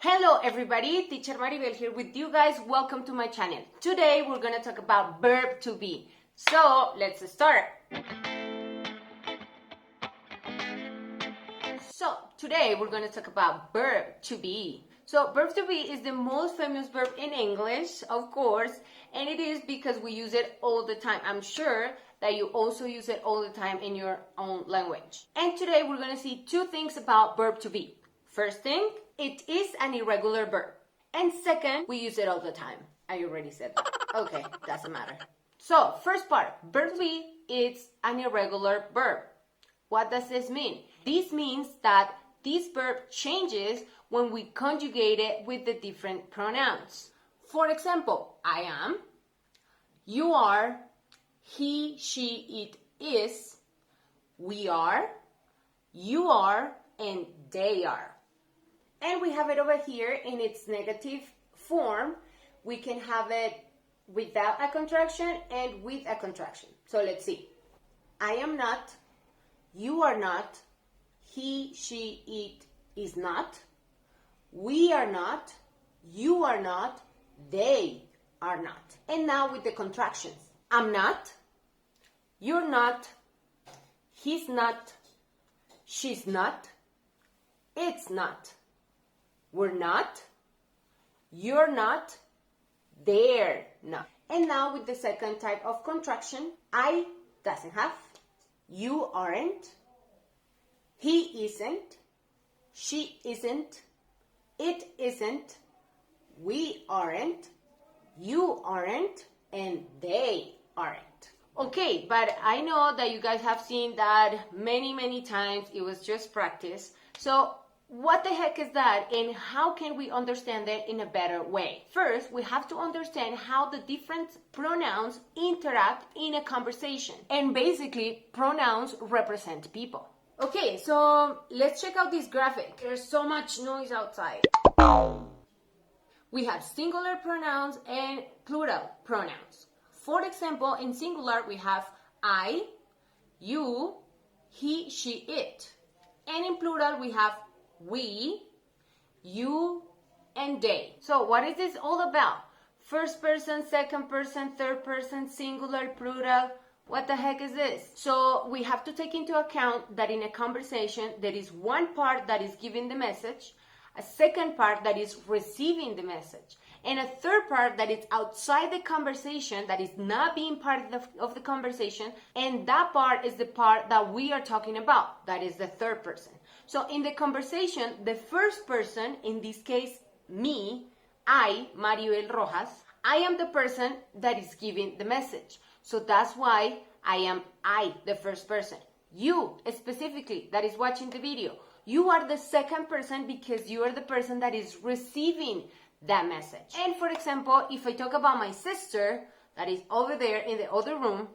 Hello everybody, Teacher Maribel here with you guys. Welcome to my channel. Today we're going to talk about verb to be. So let's start. So today we're going to talk about verb to be. So verb to be is the most famous verb in English, of course, and it is because we use it all the time. I'm sure that you also use it all the time in your own language. And today we're going to see two things about verb to be. First thing, it is an irregular verb. And second, we use it all the time. I already said that. Okay, doesn't matter. So, first part, verb to be is an irregular verb. What does this mean? This means that this verb changes when we conjugate it with the different pronouns. For example, I am, you are, he, she, it is, we are, you are, and they are. And we have it over here in its negative form. We can have it without a contraction and with a contraction. So let's see. I am not, you are not, he, she, it is not, we are not, you are not, they are not. And now with the contractions. I'm not, you're not, he's not, she's not, it's not. We're not, you're not, they're not. And now with the second type of contraction, I doesn't have, you aren't, he isn't, she isn't, it isn't, we aren't, you aren't, and they aren't. Okay, but I know that you guys have seen that many times. It was just practice. So what the heck is that, and how can we understand it in a better way? First, we have to understand how the different pronouns interact in a conversation. And basically, pronouns represent people. Okay, so let's check out this graphic. There's so much noise outside. We have singular pronouns and plural pronouns. For example, in singular, we have I, you, he, she, it. And in plural, we have we, you, and they. So what is this all about? First person, second person, third person, singular, plural. What the heck is this? So we have to take into account that in a conversation, there is one part that is giving the message, a second part that is receiving the message, and a third part that is outside the conversation, that is not being part of the conversation, and that part is the part that we are talking about, that is the third person. So in the conversation, the first person, in this case, me, I, Maribel Rojas, I am the person that is giving the message. So that's why I am I, the first person. You, specifically, that is watching the video, you are the second person because you are the person that is receiving that message. And for example, if I talk about my sister, that is over there in the other room,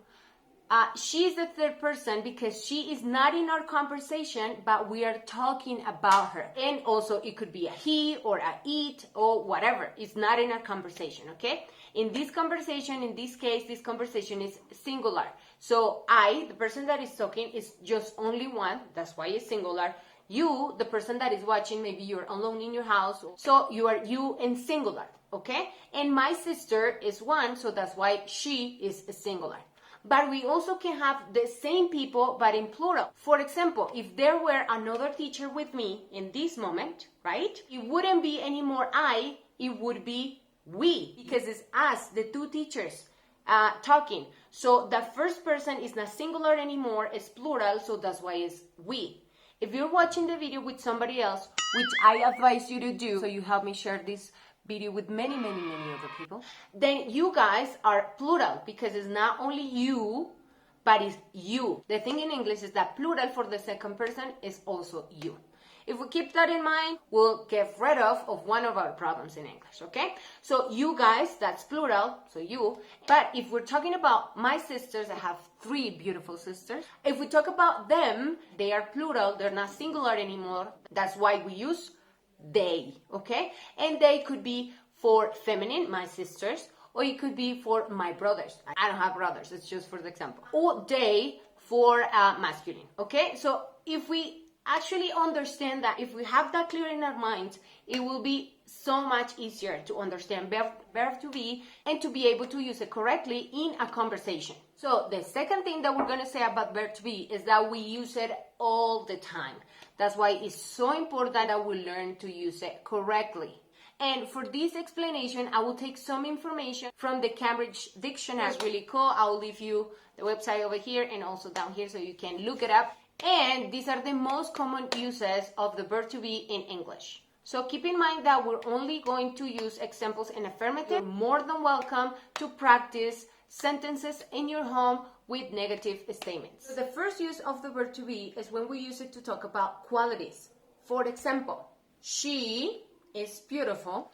she is the third person because she is not in our conversation, but we are talking about her. And also it could be a he or a it or whatever. It's not in our conversation, okay? In this conversation, in this case, this conversation is singular. So I, the person that is talking, is just only one. That's why it's singular. You, the person that is watching, maybe you're alone in your house. So you are you in singular, okay? And my sister is one, so that's why she is singular. But we also can have the same people, but in plural. For example, if there were another teacher with me in this moment, right? It wouldn't be anymore I, it would be we, because it's us, the two teachers, talking. So the first person is not singular anymore, it's plural, so that's why it's we. If you're watching the video with somebody else, which I advise you to do, so you help me share this video with many other people, then you guys are plural because it's not only you, but it's you. The thing in English is that plural for the second person is also you. If we keep that in mind, we'll get rid of one of our problems in English, okay? So you guys, that's plural, so you. But if we're talking about my sisters, I have 3 beautiful sisters. If we talk about them, they are plural, they're not singular anymore. That's why we use they, okay? And they could be for feminine, my sisters, or it could be for my brothers. I don't have brothers, it's just for the example. Or they for masculine, okay? So if we actually understand that if we have that clear in our minds, it will be so much easier to understand verb to be and to be able to use it correctly in a conversation. So the second thing that we're going to say about verb to be is that we use it all the time. That's why it's so important that we learn to use it correctly. And for this explanation, I will take some information from the Cambridge Dictionary. It's really cool. I'll leave you the website over here and also down here so you can look it up. And these are the most common uses of the verb to be in English. So keep in mind that we're only going to use examples in affirmative. You're more than welcome to practice sentences in your home with negative statements. So the first use of the verb to be is when we use it to talk about qualities. For example, she is beautiful,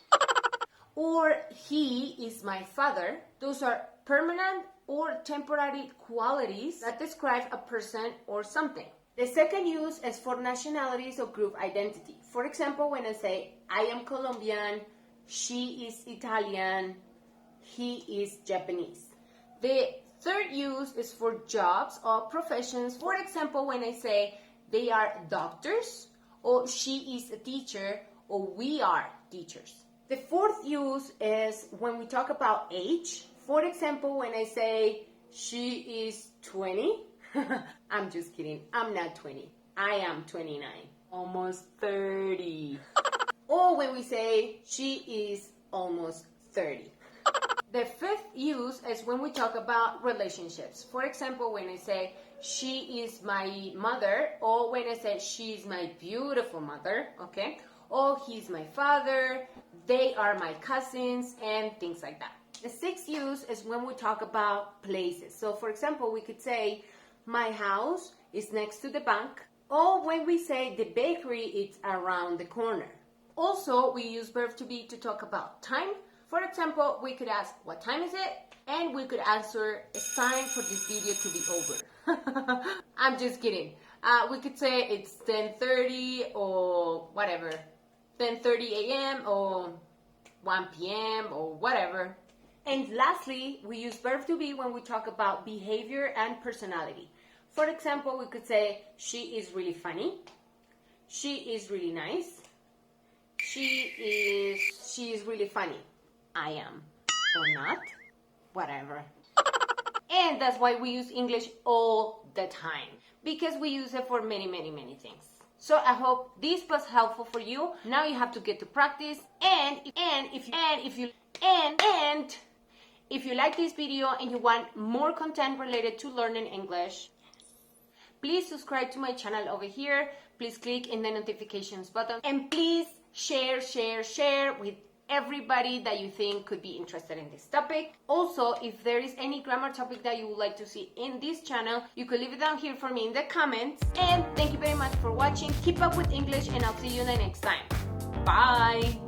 or he is my father. Those are permanent or temporary qualities that describe a person or something. The second use is for nationalities or group identity. For example, when I say, I am Colombian, she is Italian, he is Japanese. The third use is for jobs or professions. For example, when I say, they are doctors, or she is a teacher, or we are teachers. The fourth use is when we talk about age. For example, when I say she is 20, I'm just kidding, I'm not 20. I am 29, almost 30. Or when we say she is almost 30. The fifth use is when we talk about relationships. For example, when I say she is my mother, or when I say she is my beautiful mother, okay? Oh, he's my father, they are my cousins, and things like that. The sixth use is when we talk about places. So, for example, we could say, my house is next to the bank, or when we say the bakery is around the corner. Also, we use verb to be to talk about time. For example, we could ask, what time is it? And we could answer, it's time for this video to be over. I'm just kidding. We could say it's 10:30 or whatever. 10:30 a.m. or 1 p.m. or whatever. And lastly, we use verb to be when we talk about behavior and personality. For example, we could say, she is really funny. She is really nice. She is really funny. I am. Or not. Whatever. And that's why we use English all the time. Because we use it for many, many, many things. So I hope this was helpful for you. Now you have to get to practice. And if you like this video and you want more content related to learning English, please subscribe to my channel over here. Please click in the notifications button. And please share with everybody that you think could be interested in this topic. Also, if there is any grammar topic that you would like to see in this channel, you could leave it down here for me in the comments. And thank you very much for watching. Keep up with English, and I'll see you in the next time. Bye!